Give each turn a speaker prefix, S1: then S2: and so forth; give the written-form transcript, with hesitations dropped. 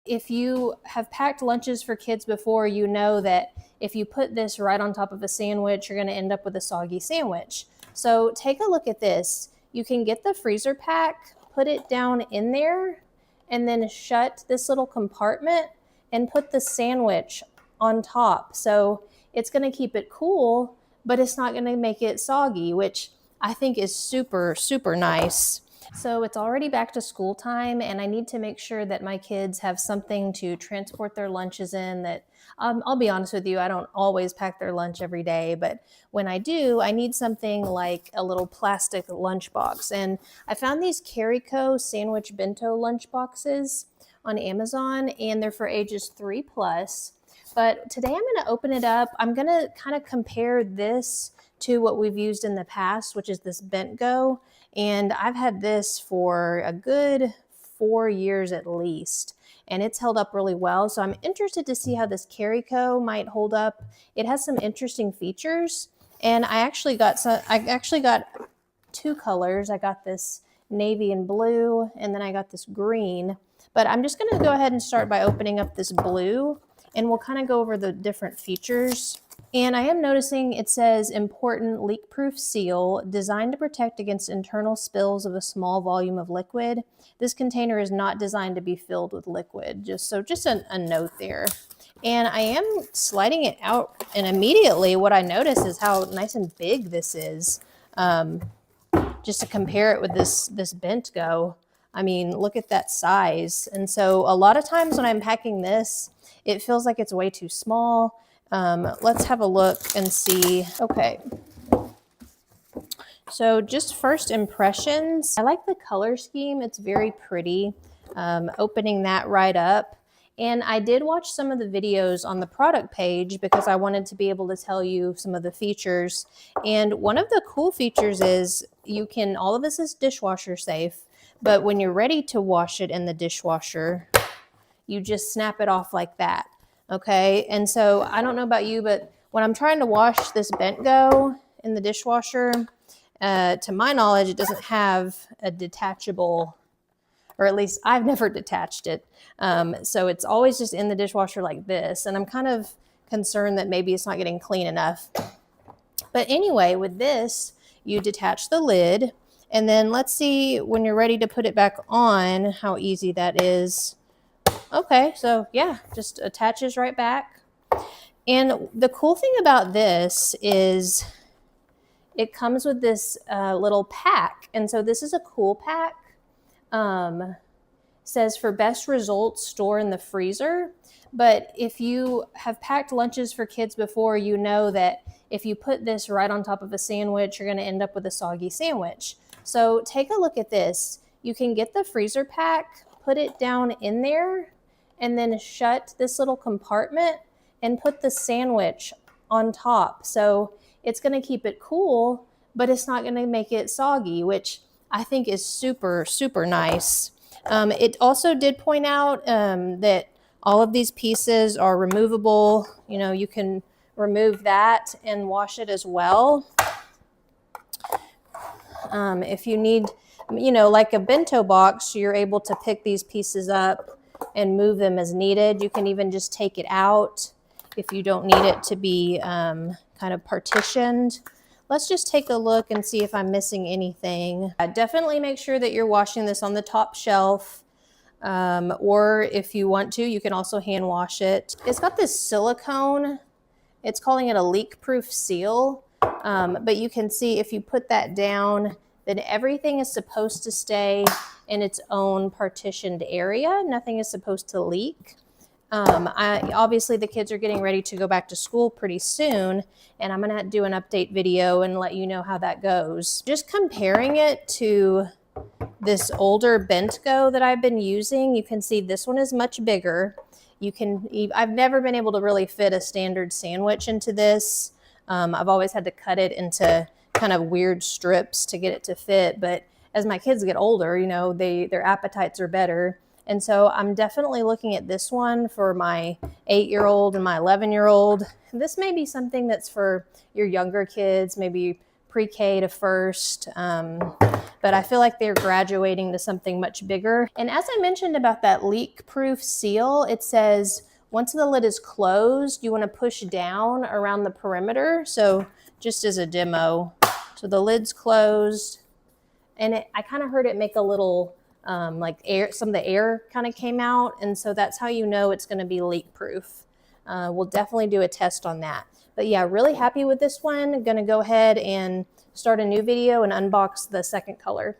S1: If you have packed lunches for kids before, you know that if you put this right on top of a sandwich, you're going to end up with a soggy sandwich. So take a look at this. You can get the freezer pack, put it down in there, and then shut this little compartment and put the sandwich on top. So it's going to keep it cool, but it's not going to make it soggy, which I think is super, super nice. So it's already back to school time, and I need to make sure that my kids have something to transport their lunches in. That I'll be honest with you, I don't always pack their lunch every day, but when I do, I need something like a little plastic lunchbox. And I found these KARRICO sandwich bento lunch boxes on Amazon, and they're for ages 3+. But today I'm going to open it up. I'm going to kind of compare this to what we've used in the past, which is this Bentgo. And I've had this for a good 4 years at least, and it's held up really well. So I'm interested to see how this KARRICO might hold up. It has some interesting features, and I actually got two colors. I got this navy and blue, and then I got this green. But I'm just going to go ahead and start by opening up this blue, and we'll kind of go over the different features. And I am noticing it says important leak-proof seal designed to protect against internal spills of a small volume of liquid. This container is not designed to be filled with liquid, just a note there. And I am sliding it out, and immediately what I notice is how nice and big this is. Just to compare it with this Bentgo, I mean, look at that size. And so a lot of times when I'm packing this, it feels like it's way too small. Let's have a look and see. Okay. So just first impressions, I like the color scheme. It's very pretty. Opening that right up. And I did watch some of the videos on the product page because I wanted to be able to tell you some of the features. And one of the cool features is all of this is dishwasher safe, but when you're ready to wash it in the dishwasher, you just snap it off like that. Okay, and so I don't know about you, but when I'm trying to wash this Bentgo in the dishwasher, to my knowledge, it doesn't have a detachable, or at least I've never detached it. So it's always just in the dishwasher like this, and I'm kind of concerned that maybe it's not getting clean enough. But anyway, with this, you detach the lid, and then let's see when you're ready to put it back on, how easy that is. Okay, so yeah, just attaches right back. And the cool thing about this is it comes with this little pack. And so this is a cool pack. Says for best results, store in the freezer. But if you have packed lunches for kids before, you know that if you put this right on top of a sandwich, you're going to end up with a soggy sandwich. So take a look at this. You can get the freezer pack, put it down in there, and then shut this little compartment and put the sandwich on top. So it's going to keep it cool, but it's not going to make it soggy, which I think is super, super nice. It also did point out that all of these pieces are removable. You know, you can remove that and wash it as well. If you need, you know, like a bento box, you're able to pick these pieces up and move them as needed. You can even just take it out if you don't need it to be kind of partitioned. Let's just take a look and see if I'm missing anything. Definitely make sure that you're washing this on the top shelf, or if you want to, you can also hand wash it. It's got this silicone. It's calling it a leak-proof seal, but you can see if you put that down, then everything is supposed to stay in its own partitioned area. Nothing is supposed to leak. Obviously the kids are getting ready to go back to school pretty soon, and I'm gonna do an update video and let you know how that goes. Just comparing it to this older Bentgo that I've been using, you can see this one is much bigger. I've never been able to really fit a standard sandwich into this. I've always had to cut it into kind of weird strips to get it to fit, but as my kids get older, you know, their appetites are better. And so I'm definitely looking at this one for my 8-year-old and my 11-year-old. This may be something that's for your younger kids, maybe pre-K to first. But I feel like they're graduating to something much bigger. And as I mentioned about that leak-proof seal, it says once the lid is closed, you want to push down around the perimeter. So just as a demo, so the lid's closed, and I kind of heard it make a little like air, some of the air kind of came out, and so that's how you know it's going to be leak-proof. We'll definitely do a test on that. But yeah, really happy with this one. Going to go ahead and start a new video and unbox the second color.